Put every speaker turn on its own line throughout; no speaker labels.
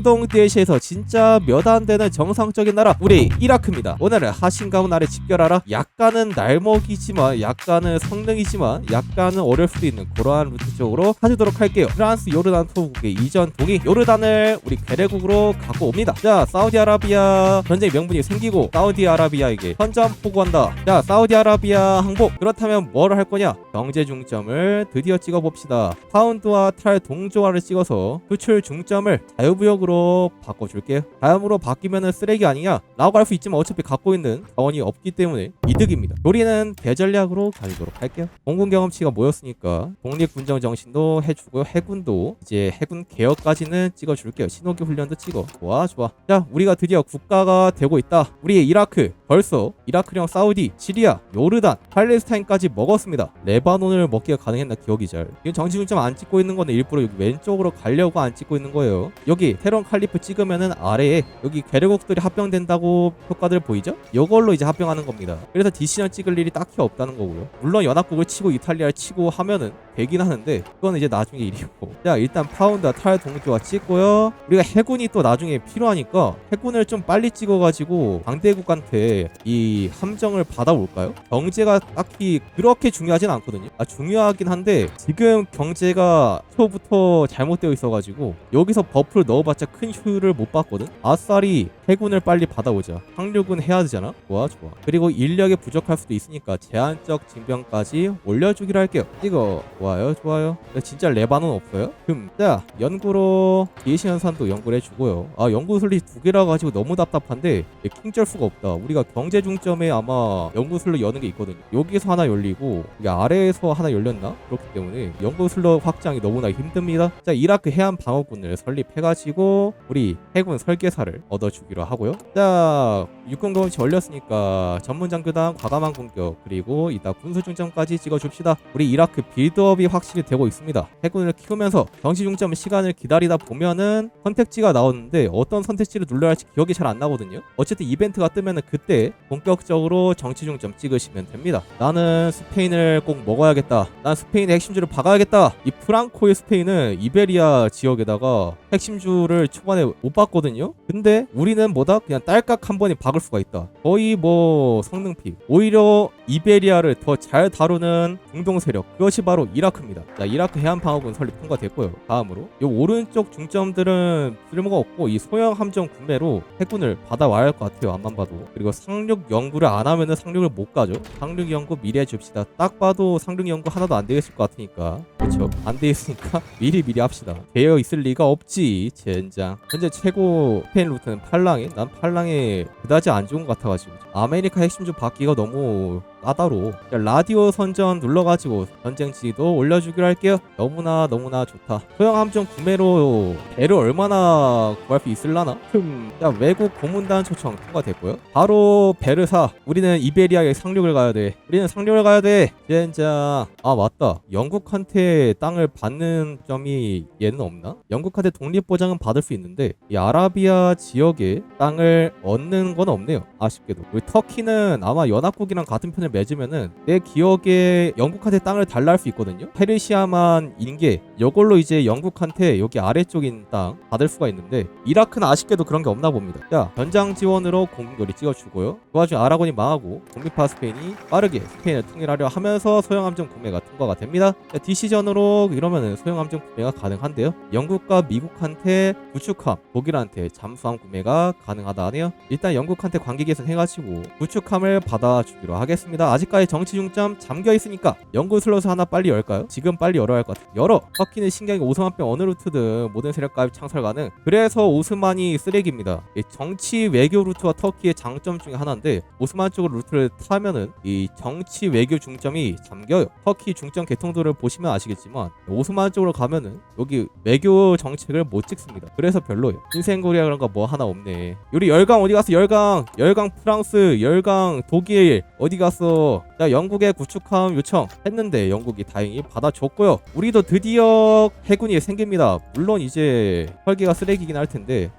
중동 대시에서 진짜 몇 안 되는 정상적인 나라 우리 이라크입니다. 오늘은 하신가문 아래 집결하라. 약간은 날먹이지만 약간은 성능이지만 약간은 어려울 수도 있는 그러한 루트 쪽으로 가주도록 할게요. 프랑스 요르단 토국의 이전 동이 요르단을 우리 괴뢰국으로 갖고 옵니다. 자, 사우디아라비아 전쟁 명분이 생기고 사우디아라비아에게 선전 포고한다. 자, 사우디아라비아 항복. 그렇다면 뭘 할 거냐? 경제 중점을 드디어 찍어봅시다. 파운드와 탈 동조화를 찍어서 수출 중점을 자유무역으로 바꿔줄게요. 다음으로 바뀌면은 쓰레기 아니냐? 라고 할 수 있지만 어차피 갖고 있는 자원이 없기 때문에 이득입니다. 우리는 대전략으로 가지도록 할게요. 공군 경험치가 모였으니까 독립군정 정신도 해주고요. 해군도 이제 해군 개혁까지는 찍어줄게요. 신호기 훈련도 찍어. 좋아 좋아. 자, 우리가 드디어 국가가 되고 있다. 우리의 이라크 벌써 이라크령 사우디, 시리아, 요르단, 팔레스타인까지 먹었습니다. 레바논을 먹기가 가능했나 기억이 잘. 지금 정치 중점 안 찍고 있는 거는 일부러 여기 왼쪽으로 가려고 안 찍고 있는 거예요. 여기 테론 칼리프 찍으면은 아래에 여기 괴뢰국들이 합병된다고 효과들 보이죠? 이걸로 이제 합병하는 겁니다. 그래서 디시전 찍을 일이 딱히 없다는 거고요. 물론 연합국을 치고 이탈리아를 치고 하면은 되긴 하는데 그건 이제 나중에 일이고. 자, 일단 파운드와 탈 동조화 찍고요. 우리가 해군이 또 나중에 필요하니까 해군을 좀 빨리 찍어가지고 상대국한테 이 함정을 받아올까요? 경제가 딱히 그렇게 중요하진 않거든요. 중요하긴 한데 지금 경제가 초부터 잘못되어 있어가지고 여기서 버프를 넣어봤자 큰 효율을 못 봤거든. 아싸리 해군을 빨리 받아오자. 상륙은 해야 되잖아. 좋아 좋아. 그리고 인력이 부족할 수도 있으니까 제한적 징병까지 올려주기로 할게요. 이거 좋아요 좋아요. 진짜 레바논 없어요? 자, 연구로 예시 현산도 연구를 해주고요. 연구 슬롯이 2개라 가지고 너무 답답한데 킹쩔 수가 없다. 우리가 경제 중점에 아마 연구 슬롯 여는 게 있거든요. 여기서 하나 열리고 이게 아래에서 하나 열렸나? 그렇기 때문에 연구 슬롯 확장이 너무나 힘듭니다. 자, 이라크 해안 방어군을 설립해가지고 우리 해군 설계사를 얻어주기로 하고요. 자, 육군 경험치 올렸으니까 전문 장교단 과감한 공격 그리고 이따 군수 중점까지 찍어줍시다. 우리 이라크 빌드업이 확실히 되고 있습니다. 해군을 키우면서 정치 중점 시간을 기다리다 보면은 선택지가 나오는데 어떤 선택지를 눌러야 할지 기억이 잘 안 나거든요. 어쨌든 이벤트가 뜨면은 그때 본격적으로 정치 중점 찍으시면 됩니다. 나는 스페인을 꼭 먹어야겠다. 난 스페인의 핵심주를 박아야겠다. 이 프랑코의 스페인은 이베리아 지역에다가 핵심주를 초반에 못 봤거든요. 근데 우리는 뭐다? 그냥 딸깍 한 번에 박을 수가 있다. 거의 뭐 성능픽. 오히려 이베리아를 더 잘 다루는 중동 세력, 그것이 바로 이라크입니다. 자, 이라크 해안 방어군 설립 통과됐고요. 다음으로 이 오른쪽 중점들은 쓸모가 없고 이 소형 함정 구매로 해군을 받아와야 할 것 같아요. 앞만 봐도. 그리고 상륙 연구를 안 하면은 상륙을 못 가죠. 상륙 연구 미리 해줍시다. 딱 봐도 상륙 연구 하나도 안 되겠을 것 같으니까. 그쵸? 안 돼 있으니까 미리 합시다. 되어 있을 리가 없지. 젠장. 현재 최고 스페인 루트는 팔랑에. 난 팔랑에 그다지 안 좋은 것 같아가지고 아메리카 핵심주 받기가 너무 까다로워. 라디오 선전 눌러가지고 전쟁지도 올려주기로 할게요. 너무나 좋다. 소형 함정 구매로 배를 얼마나 구할 수 있을라나? 자, 외국 고문단 초청 통과됐고요. 바로 배를 사. 우리는 이베리아에 상륙을 가야 돼. 젠장. 맞다. 영국한테 땅을 받는 점이 얘는 없나? 영국한테 독립보장은 받을 수 있는데 이 아라비아 지역에 땅을 얻는 건 없네요. 아쉽게도. 우리 터키는 아마 연합국이랑 같은 편을 맺으면은 내 기억에 영국한테 땅을 달라 할 수 있거든요. 페르시아만 인게 이걸로 이제 영국한테 여기 아래쪽인 땅 받을 수가 있는데 이라크는 아쉽게도 그런 게 없나 봅니다. 자, 전장 지원으로 공격이 찍어주고요. 그 와중에 아라곤이 망하고 독립파 스페인이 빠르게 스페인을 통일하려 하면서 소형함정 구매가 통과가 됩니다. 자, 디시전으로 이러면은 소형함정 구매가 가능한데요. 영국과 미국한테 구축함, 독일한테 잠수함 구매가 가능하다 하네요. 일단 영국한테 관계 개선 해가지고 구축함을 받아주기로 하겠습니다. 아직까지 정치 중점 잠겨있으니까 연구 슬롯을 하나 빨리 열까요? 지금 빨리 열어야 할 것 같아요. 열어! 터키는 신경이 오스만병 어느 루트든 모든 세력 가입 창설 가능. 그래서 오스만이 쓰레기입니다. 정치 외교 루트와 터키의 장점 중에 하나인데 오스만 쪽 루트를 타면은 이 정치 외교 중점이 잠겨요. 터키 중점 개통도를 보시면 아시겠지만 오스만 쪽으로 가면은 여기 외교 정책을 못 찍습니다. 그래서 별로예요. 인생고리아 그런 거 뭐 하나 없네. 우리 열강 어디 갔어? 열강 프랑스, 열강 독일 어디 갔어? 자, 영국에 구축함 요청 했는데 영국이 다행히 받아줬고요. 우리도 드디어 해군이 생깁니다. 물론 이제 설계가 쓰레기긴 할 텐데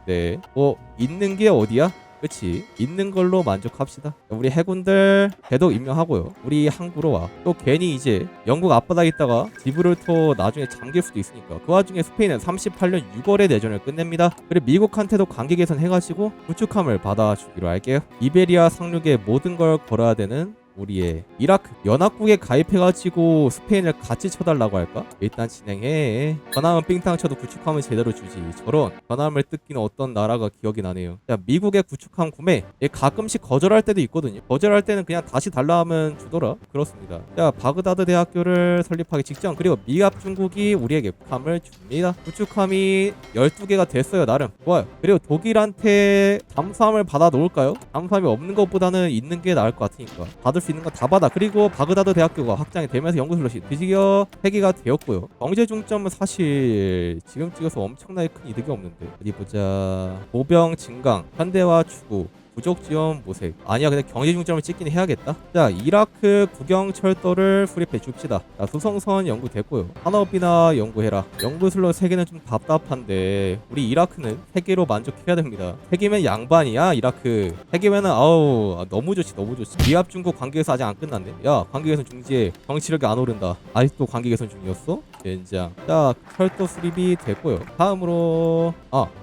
있는 게 어디야? 그치, 있는 걸로 만족합시다. 우리 해군들 계속 임명하고요. 우리 항구로 와. 또 괜히 이제 영국 앞바다에 있다가 지브롤터 나중에 잠길 수도 있으니까. 그 와중에 스페인은 38년 6월에 내전을 끝냅니다. 그리고 미국한테도 관계 개선 해가지고 구축함을 받아주기로 할게요. 이베리아 상륙에 모든 걸 걸어야 되는 우리의 이라크 연합국에 가입해가지고 스페인을 같이 쳐달라고 할까? 일단 진행해. 전함은 삥땅 쳐도 구축함은 제대로 주지. 저런 전함을 뜯기는 어떤 나라가 기억이 나네요. 야, 미국의 구축함 구매 얘 가끔씩 거절할 때도 있거든요. 거절할 때는 그냥 다시 달라 하면 주더라. 그렇습니다. 자, 바그다드 대학교를 설립하기 직전, 그리고 미합 중국이 우리에게 구축함을 줍니다. 구축함이 12개가 됐어요. 나름 좋아요. 그리고 독일한테 잠수함을 받아 놓을까요? 잠수함이 없는 것보다는 있는 게 나을 것 같으니까 받을 수 있는 거 다 받아. 그리고 바그다드 대학교가 확장이 되면서 연구 슬롯이 드디어 폐기가 되었고요. 경제 중점은 사실 지금 찍어서 엄청나게 큰 이득이 없는데, 어디 보자. 보병 증강, 현대화 추구, 부족 지원 모색. 아니야, 근데 경제 중점을 찍긴 해야겠다. 자, 이라크 국영 철도를 수립해 줍시다. 자, 수송선 연구됐고요. 산업이나 연구해라. 연구 슬롯 3개는 좀 답답한데 우리 이라크는 3개로 만족해야 됩니다. 3개면 양반이야. 이라크 3개면은 아우 너무 좋지, 너무 좋지. 미합 중국 관계 개선 아직 안 끝났네. 야, 관계 개선 중지해. 정치력이 안 오른다. 아직도 관계 개선 중이었어? 젠장. 자, 철도 수립이 됐고요. 다음으로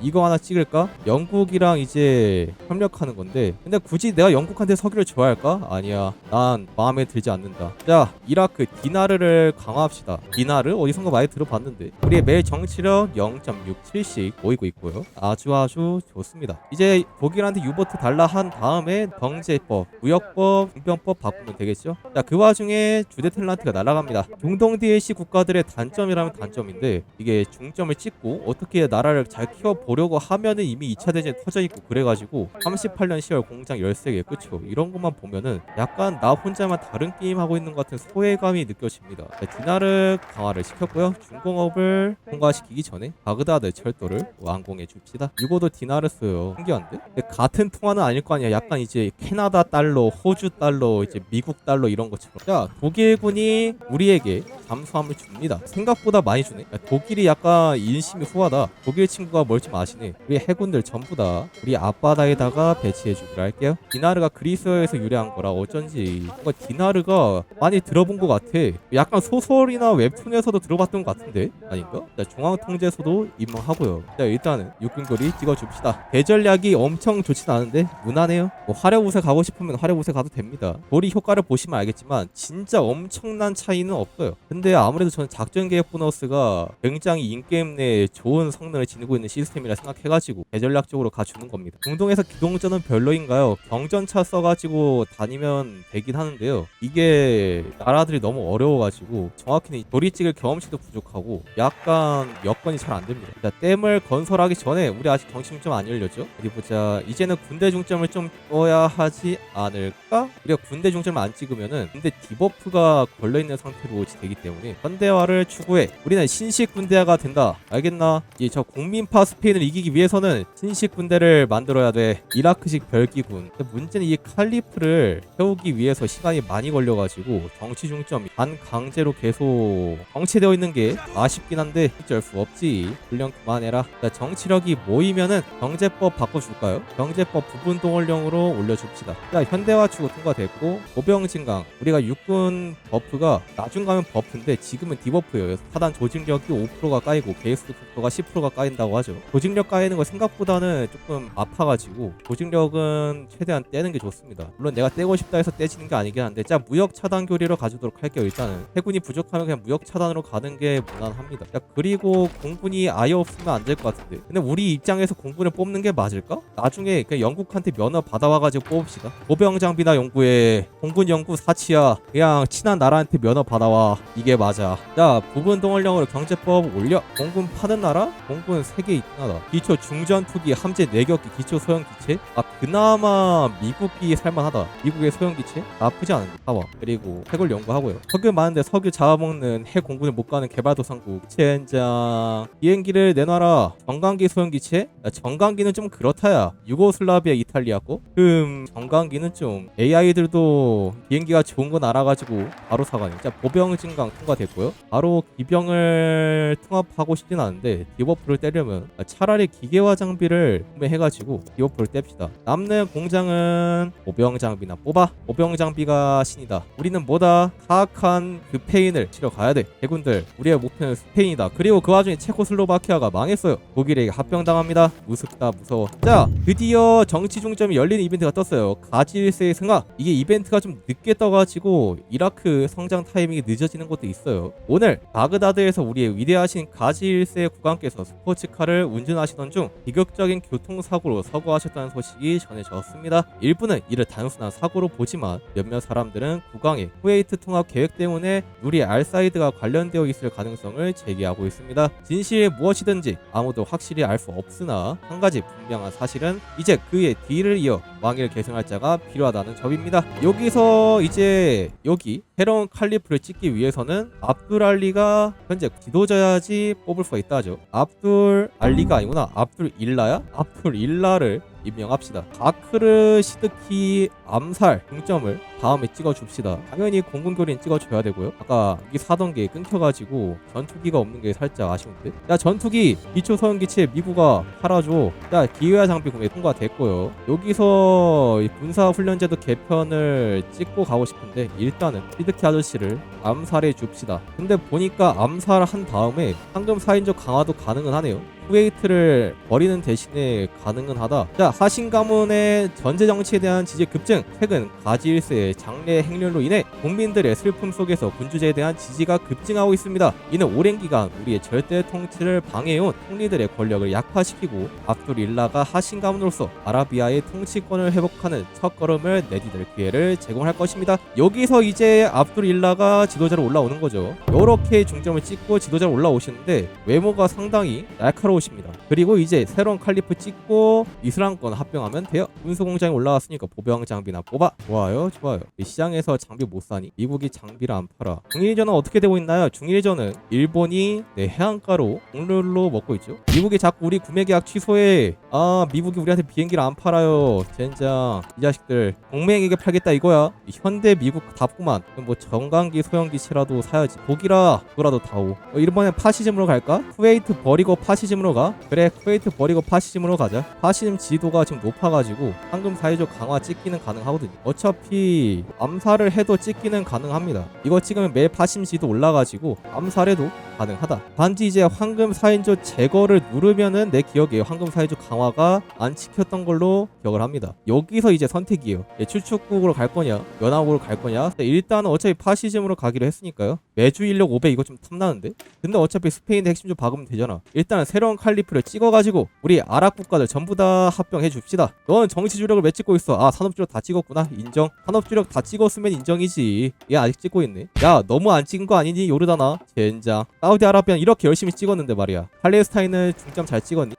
이거 하나 찍을까? 영국이랑 이제 협력하는 건데, 근데 굳이 내가 영국한테 서기를 줘야 할까? 아니야, 난 마음에 들지 않는다. 자, 이라크 디나르를 강화합시다. 디나르 어디선가 많이 들어봤는데 우리의 매일 정치력 0.67씩 모이고 있고요. 아주 좋습니다. 이제 독일한테 유보트 달라 한 다음에 경제법, 무역법, 중병법 바꾸면 되겠죠. 자, 그 와중에 주데텔란트가 날아갑니다. 중동 DLC 국가들의 단점이라면 단점인데, 이게 중점을 찍고 어떻게 나라를 잘 키워보려고 하면은 이미 2차 대전이 터져있고 그래가지고 38년 10월 공장 13개, 그쵸? 이런 것만 보면은 약간 나 혼자만 다른 게임 하고 있는 것 같은 소외감이 느껴집니다. 자, 디나르 강화를 시켰고요. 중공업을 통과시키기 전에 바그다드 철도를 완공해 줍시다. 이거도 디나르 써요. 신기한데? 근데 같은 통화는 아닐 거 아니야. 약간 이제 캐나다 달러, 호주 달러, 이제 미국 달러 이런 것처럼. 자, 독일군이 우리에게 잠수함을 줍니다. 생각보다 많이 주네. 야, 독일이 약간 인심이 후하다. 독일 친구가 뭘 좀 아시네. 우리 해군들 전부 다 우리 앞바다에다가 배치해 주기로 할게요. 디나르가 그리스어에서 유래한 거라 어쩐지 뭔가 디나르가 많이 들어본 것 같아. 약간 소설이나 웹툰에서도 들어봤던 것 같은데 아닌가? 자, 중앙통제소도 임명하고요. 자, 일단은 육군거리 찍어줍시다. 대전략이 엄청 좋진 않은데 무난해요. 뭐 화려우세 가고 싶으면 화려우세 가도 됩니다. 도리 효과를 보시면 알겠지만 진짜 엄청난 차이는 없어요. 근데 아무래도 저는 작전계획 보너스가 굉장히 인게임 내에 좋은 성능을 지니고 있는 시스템이라 생각해가지고 대전략적으로 가주는 겁니다. 중동에서 기동전은 별로인가요? 경전차 써가지고 다니면 되긴 하는데요, 이게 나라들이 너무 어려워가지고 정확히는 도리 찍을 경험치도 부족하고 약간 여건이 잘 안됩니다. 자, 댐을 건설하기 전에 우리 아직 정신 좀 안 열렸죠? 어디 보자. 이제는 군대 중점을 좀 떠야 하지 않을까? 우리가 군대 중점을 안 찍으면은 군대 디버프가 걸려있는 상태로 되기 때문에 현대화를 추구해. 우리는 신식 군대화가 된다. 알겠나? 이제 저 국민파 스페인을 이기기 위해서는 신식 군대를 만들어야 돼. 이라크식 별기군. 근데 문제는 이 칼리프를 세우기 위해서 시간이 많이 걸려가지고 정치 중점이 반강제로 계속 정체되어 있는 게 아쉽긴 한데 어쩔 수 없지. 훈련 그만해라. 자, 정치력이 모이면은 경제법 바꿔줄까요? 경제법 부분 동원령으로 올려줍시다. 자, 현대화 추구 통과됐고, 보병 증강. 우리가 육군 버프가 나중 가면 버프인데 지금은 디버프예요. 사단 조직력이 5%가 까이고 게이스 속도가 10%가 까인다고 하죠. 조직력 까이는 거 생각보다는 조금 아파가지고 조직력은 최대한 떼는 게 좋습니다. 물론 내가 떼고 싶다 해서 떼지는 게 아니긴 한데, 자, 무역 차단 교리로 가주도록 할게요. 일단은 해군이 부족하면 그냥 무역 차단으로 가는 게 무난합니다. 자, 그리고 공군이 아예 없으면 안 될 것 같은데, 근데 우리 입장에서 공군을 뽑는 게 맞을까? 나중에 그냥 영국한테 면허 받아와가지고 뽑읍시다. 보병 장비나 연구에 공군 연구 사치야. 그냥 친한 나라한테 면허 받아와. 이게 맞아. 자, 부분 동원령으로 경제법 올려. 공군 파는 나라? 공군 3개 있긴 하다. 기초 중전투기 함재 4격기 기초 소형기체? 그나마 미국이 살만하다. 미국의 소형기체? 나쁘지 않은데. 봐봐. 그리고 핵을 연구하고요. 석유 많은데 석유 잡아먹는 핵 공군을 못 가는 개발도상국. 젠장. 비행기를 내놔라. 정강기 소형기체? 야, 정강기는 좀 그렇다야. 유고슬라비아 이탈리아 거? 정강기는 좀 AI들도 비행기가 좋은 건 알아가지고 바로 사가니. 자, 보병 증강 통과됐고요. 바로 기병을 통합하고 싶진 않은데 디버프를 떼려면 차라리 기계화 장비를 구매해가지고 디버프를 뗍시다. 남는 공장은 보병 장비나 뽑아. 보병 장비가 신이다. 우리는 뭐다? 사악한 그 페인을 치러 가야 돼. 대군들, 우리의 목표는 스페인이다. 그리고 그 와중에 체코슬로바키아가 망했어요. 독일에게 합병당합니다. 무섭다, 무서워. 자, 드디어 정치 중점이 열리는 이벤트가 떴어요. 가지 1세의 승하. 이게 이벤트가 좀 늦게 떠가지고 이라크 성장 타이밍이 늦어지는 것도 있어요. 오늘 바그다드에서 우리의 위대하신 가지 1세의 국왕께서 스포츠카를 운전하시던 중 비극적인 교통사고로 서거하셨다는 소식이 전해졌습니다. 일부는 이를 단순한 사고로 보지만 몇몇 사람들은 국왕의 쿠웨이트 통합 계획 때문에 누리 알사이드가 관련되어 있을 가능성을 제기하고 있습니다. 진실이 무엇이든지 아무도 확실히 알 수 없으나 한 가지 분명한 사실은 이제 그의 뒤를 이어 왕위를 계승할 자가 필요하다는 점입니다. 여기서 이제 여기 새로운 칼리프를 찍기 위해서는 압둘 알리가 현재 지도자야지 뽑을 수가 있다 하죠. 압둘 알리가 아니구나. 압둘 일라야? 압둘 일라를 임명합시다. 가크르 시드키 암살 중점을 다음에 찍어줍시다. 당연히 공군교린 찍어줘야 되고요. 아까 여기 사던 게 끊겨가지고 전투기가 없는 게 살짝 아쉬운데. 야, 전투기 기초 소형기체 미국아 팔아줘. 야, 기회와 장비 구매 통과됐고요. 여기서 군사훈련제도 개편을 찍고 가고 싶은데 일단은 시드키 아저씨를 암살해 줍시다. 근데 보니까 암살한 다음에 황금 4인조 강화도 가능은 하네요. 쿠웨이트를 버리는 대신에 가능은 하다. 자, 하신 가문의 전제 정치에 대한 지지 급증. 최근 가지 1세의 장례 행렬로 인해 국민들의 슬픔 속에서 군주제에 대한 지지가 급증하고 있습니다. 이는 오랜 기간 우리의 절대 통치를 방해해온 총리들의 권력을 약화시키고 압둘 일라가 하신 가문으로서 아라비아의 통치권을 회복하는 첫걸음을 내디딜 기회를 제공할 것입니다. 여기서 이제 압둘 일라가 지도자로 올라오는 거죠. 이렇게 중점을 찍고 지도자로 올라오시는데 외모가 상당히 날카로우십니다. 그리고 이제 새로운 칼리프 찍고 이슬람권 합병하면 돼요. 군수공장에 올라왔으니까 보병 장비나 뽑아. 좋아요, 좋아요. 시장에서 장비 못 사니 미국이 장비를 안 팔아. 중일전은 어떻게 되고 있나요? 중일전은 일본이 해안가로 공룰로 먹고 있죠. 미국이 자꾸 우리 구매 계약 취소해. 아, 미국이 우리한테 비행기를 안 팔아요. 젠장, 이 자식들 동맹에게 팔겠다 이거야. 현대 미국 답구만. 뭐 정강기 소형기체라도 사야지. 독일아, 그거라도 다오. 이번엔 파시즘으로 갈까? 쿠웨이트 버리고 파시즘으로 가? 그래, 쿠웨이트 버리고 파시즘으로 가자. 파시즘 지도가 지금 높아가지고 황금 사회적 강화 찍기는 가능하거든요. 어차피 암살을 해도 찍기는 가능합니다. 이거 찍으면 매일 파시즘 지도 올라가지고 암살해도 가능하다. 단지 이제 황금 4인조 제거를 누르면은 내 기억에 황금 4인조 강화가 안 찍혔던 걸로 기억을 합니다. 여기서 이제 선택이에요. 추축국으로 갈 거냐 연합으로 갈 거냐. 일단은 어차피 파시즘으로 가기로 했으니까요. 매주 인력 500 이거 좀 탐나는데. 근데 어차피 스페인의 핵심 좀 박으면 되잖아. 일단은 새로운 칼리프를 찍어가지고 우리 아랍 국가들 전부 다 합병해 줍시다. 넌 정치 주력을 왜 찍고 있어? 아, 산업 주력 다 찍었구나. 인정. 산업 주력 다 찍었으면 인정이지. 얘 아직 찍고 있네. 야, 너무 안 찍은 거 아니니 요르단아? 젠장. 사우디아라비아는 이렇게 열심히 찍었는데 말이야. 팔레스타인은 중점 잘 찍었니?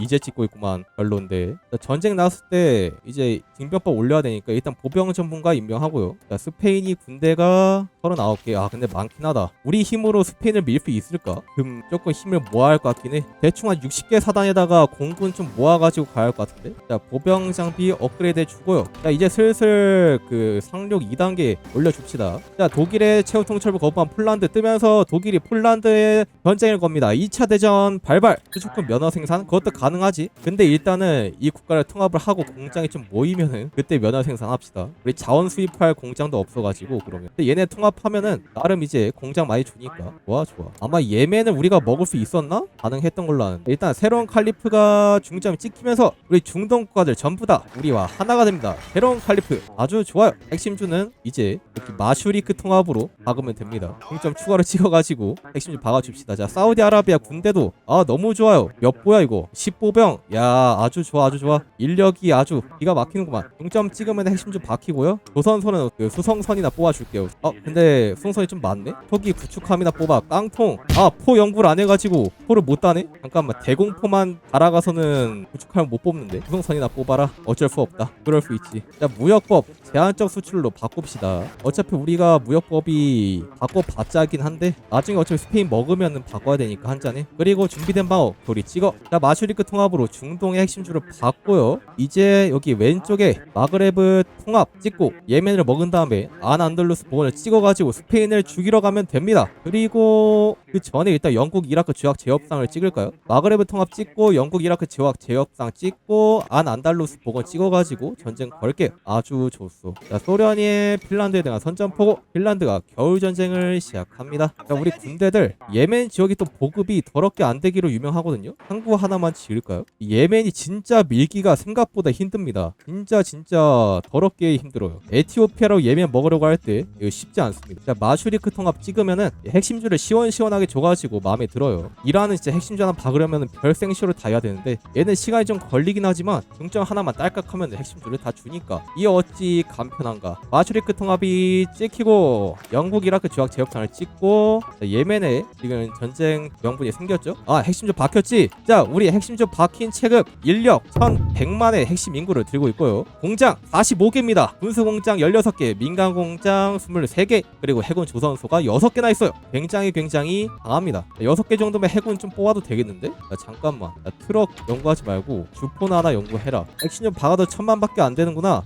이제 찍고 있구만. 별론데. 전쟁 나왔을 때 이제 징병법 올려야 되니까 일단 보병 전문가 임명하고요. 자, 스페인이 군대가 39개. 아, 근데 많긴 하다. 우리 힘으로 스페인을 밀 수 있을까? 조금 힘을 모아야 할 것 같긴 해. 대충 한 60개 사단에다가 공군 좀 모아가지고 가야 할 것 같은데. 자, 보병 장비 업그레이드 해주고요. 자, 이제 슬슬 그 상륙 2단계 올려줍시다. 자, 독일의 최후 통찰부 거부한 폴란드 뜨면서 독일이 폴란드에 전쟁을 겁니다. 2차 대전 발발. 수축품 면허 생산 그것도 가능하지. 근데 일단은 이 국가를 통합을 하고 공장이 좀 모이면은 그때 면허 생산합시다. 우리 자원 수입할 공장도 없어가지고. 그러면 근데 얘네 통합하면은 나름 이제 공장 많이 주니까 좋아. 아마 예멘을 우리가 먹을 수 있었나? 가능했던 걸로 아는데. 일단 새로운 칼리프가 중점이 찍히면서 우리 중동 국가들 전부 다 우리와 하나가 됩니다. 새로운 칼리프 아주 좋아요. 핵심주는 이제 이렇게 마슈리크 통합으로 박으면 됩니다. 중점 추가로 찍어가지고 핵심주 박아줍시다. 자, 사우디아라비아 군대도 아, 너무 좋아요. 몇 보야 이거? 10보병. 야, 아주 좋아. 인력이 아주 기가 막히는구만. 중점 찍으면 핵심주 박히고요. 조선선은 그 수성선이나 뽑아줄게요. 근데 수성선이 좀 많네? 초기 구축함이나 뽑아. 깡통. 아, 포 연구를 안 해가지고 포를 못 따네? 잠깐만, 대공포만 달아가서는 구축함을 못 뽑는데 수성선이나 뽑아라. 어쩔 수 없다. 그럴 수 있지. 자, 무역법 제한적 수출로 바꿉시다. 어차피 우리가 무역법이 바꿔봤자긴 한데 나중에 어차피 스페인 먹으면은 바꿔야 되니까 한 잔에. 그리고 준비된 방어 돌이 찍어. 자, 마슈리크 통합으로 중동의 핵심주를 봤고요. 이제 여기 왼쪽에 마그레브 통합 찍고 예멘을 먹은 다음에 안안달루스 복원을 찍어가지고 스페인을 죽이러 가면 됩니다. 그리고 그 전에 일단 영국 이라크 조약 제협상을 찍을까요? 마그레브 통합 찍고 영국 이라크 조약 제협상 찍고 안안달루스 복원 찍어가지고 전쟁 걸게요. 아주 좋소. 자, 소련이 핀란드에 대한 선전포고 핀란드가 겨울전쟁을 시작합니다. 자, 우리 군대들 예멘 지역이 또 보급이 더럽게 안 되기로 유명하거든요. 항구 하나만 지을까요? 예멘이 진짜 밀기가 생각보다 힘듭니다. 진짜 더럽게 힘들어요. 에티오피아로 예멘 먹으려고 할 때 이거 쉽지 않습니다. 자, 마슈리크 통합 찍으면은 핵심주를 시원시원하게 줘가지고 마음에 들어요. 이란은 진짜 핵심주 하나 박으려면 별 생쇼를 다 해야 되는데 얘는 시간이 좀 걸리긴 하지만 중점 하나만 딸깍하면 핵심주를 다 주니까 이 어찌 간편한가. 마슈리크 통합이 찍히고 영국 이라크 조약 제협상을 찍고 자, 예멘에 지금 전쟁 명분이 생겼죠. 아, 핵심주 박혔지. 자, 우리 핵심주 박힌 체급 인력 1100만의 핵심 인구를 들고 있고요. 공장 45개입니다. 군수공장 16개, 민간공장 23개, 그리고 해군 조선소가 6개나 있어요. 굉장히 강합니다. 6개 정도면 해군 좀 뽑아도 되겠는데? 야, 잠깐만. 야, 트럭 연구하지 말고 주포나 하나 연구해라. 핵심주 박아도 1000만밖에 안 되는구나.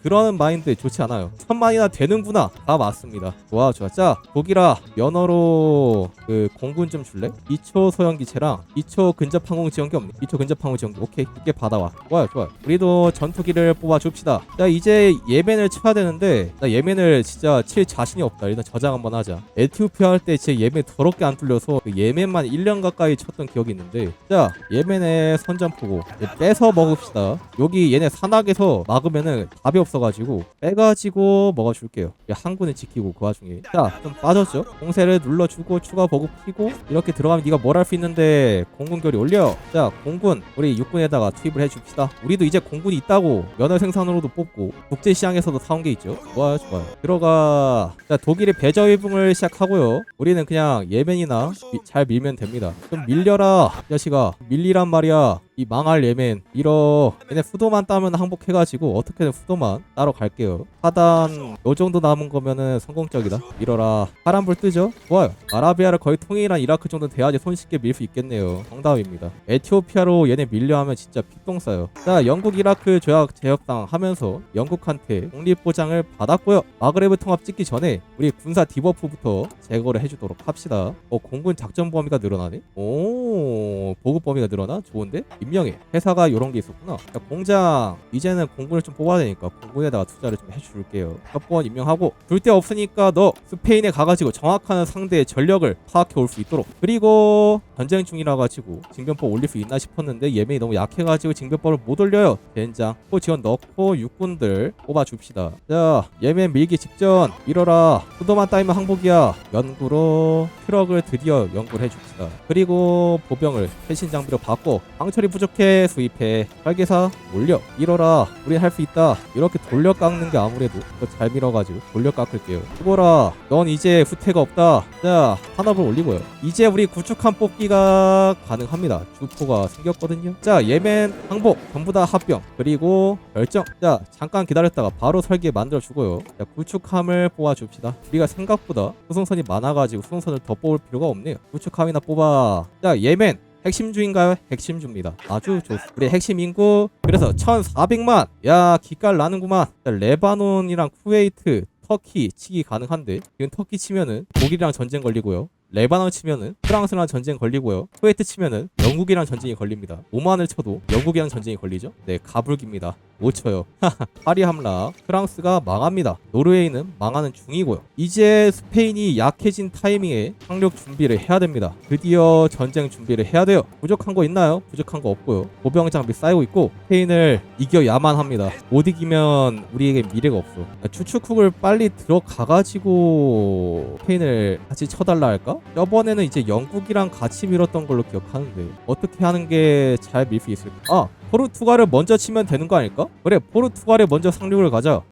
그러는 마인드 좋지 않아요. 1000만이나 되는구나. 다 맞습니다. 좋아. 자, 독일아 면허로 그 공군 좀 줄래? 2초 소형기체랑 2초 근접 항공 지원기 없니? 2초 근접 항공 지원기. 오케이, 이게 받아와. 좋아요. 우리도 전투기를 뽑아줍시다. 자, 이제 예멘을 쳐야 되는데 나 예멘을 진짜 칠 자신이 없다. 일단 저장 한번 하자. 에티오피아 할 때 진짜 예멘 더럽게 안 뚫려서 그 예멘만 1년 가까이 쳤던 기억이 있는데, 자, 예멘의 선전포고 빼서 먹읍시다. 여기 얘네 산악에서 막으면은 답이 없어가지고 빼가지고 먹어줄게요. 항구는 지키고 그 와중에 자, 좀 빠졌죠? 공세를 눌러주고 추가 보급 피고 이렇게 들어가면 네가 뭘 할 수 있는데 공군결이 올려. 자, 공군 우리 육군에다가 투입을 해줍시다. 우리도 이제 공군이 있다고 면허 생산으로도 뽑고 국제시장에서도 사온 게 있죠. 좋아요. 들어가. 자, 독일이 배저위붕을 시작하고요. 우리는 그냥 예멘이나 잘 밀면 됩니다. 좀 밀려라 이 자식아. 밀리란 말이야. 이 망할 예멘. 밀어. 얘네 수도만 따면 항복해가지고 어떻게든 수도만 따러 갈게요. 하단 요 정도 남은 거면은 성공적이다. 밀어라. 파란불 뜨죠? 좋아요. 아라비아를 거의 통일한 이라크 정도 돼야지 손쉽게 밀 수 있겠네요. 정답입니다. 에티오피아로 얘네 밀려하면 진짜 피똥 싸요. 자, 영국 이라크 조약 제협상 하면서 영국한테 독립보장을 받았고요. 마그레브 통합 찍기 전에 우리 군사 디버프부터 제거를 해주도록 합시다. 공군 작전 범위가 늘어나네? 오, 보급 범위가 늘어나? 좋은데? 임명해. 회사가 요런 게 있었구나. 자, 공장 이제는 공군을 좀 뽑아야 되니까 공군에다가 투자를 좀 해줄게요. 협권 임명하고 둘 데 없으니까 너 스페인에 가가지고 정확한 상대의 전력을 파악해 올 수 있도록. 그리고 전쟁 중이라 가지고 징병법 올릴 수 있나 싶었는데 예멘이 너무 약해가지고 징병법을 못 올려요. 젠장. 또 지원 넣고 육군들 뽑아줍시다. 자, 예멘 밀기 직전 밀어라. 수도만 따이면 항복이야. 연구로 트럭을 드디어 연구를 해줍시다. 그리고 보병을 최신 장비로 바꿔. 방철이 부족해. 수입해. 설계사 올려. 밀어라. 우리 할 수 있다. 이렇게 돌려 깎는 게 아무래도 더 잘 밀어가지고 돌려 깎을게요. 수고라. 넌 이제 후퇴가 없다. 자, 산업을 올리고요. 이제 우리 구축함 뽑기가 가능합니다. 주포가 생겼거든요. 자, 예멘 항복 전부 다 합병. 그리고 결정. 자, 잠깐 기다렸다가 바로 설계 만들어주고요. 자, 구축함을 뽑아줍시다. 우리가 생각보다 수송선이 많아가지고 수송선을 더 뽑을 필요가 없네요. 구축함이나 뽑아. 자, 예멘 핵심주인가요? 핵심주입니다. 아주 좋습니다. 우리 핵심 인구 그래서 1400만. 야, 기깔 나는구만. 자, 레바논이랑 쿠웨이트 터키 치기 가능한데 지금 터키 치면은 독일이랑 전쟁 걸리고요. 레바논 치면은 프랑스랑 전쟁 걸리고요. 쿠웨이트 치면은 영국이랑 전쟁이 걸립니다. 오만을 쳐도 영국이랑 전쟁이 걸리죠. 네, 가불기입니다. 못 쳐요. 파리 함락. 프랑스가 망합니다. 노르웨이는 망하는 중이고요. 이제 스페인이 약해진 타이밍에 상륙 준비를 해야 됩니다. 드디어 전쟁 준비를 해야 돼요. 부족한 거 있나요? 부족한 거 없고요. 보병 장비 쌓이고 있고 스페인을 이겨야만 합니다. 못 이기면 우리에게 미래가 없어. 추축국을 빨리 들어가가지고 스페인을 같이 쳐달라 할까? 저번에는 이제 영국이랑 같이 밀었던 걸로 기억하는데 어떻게 하는 게 잘 밀 수 있을까? 아, 포르투갈을 먼저 치면 되는 거 아닐까? 그래, 포르투갈에 먼저 상륙을 가자.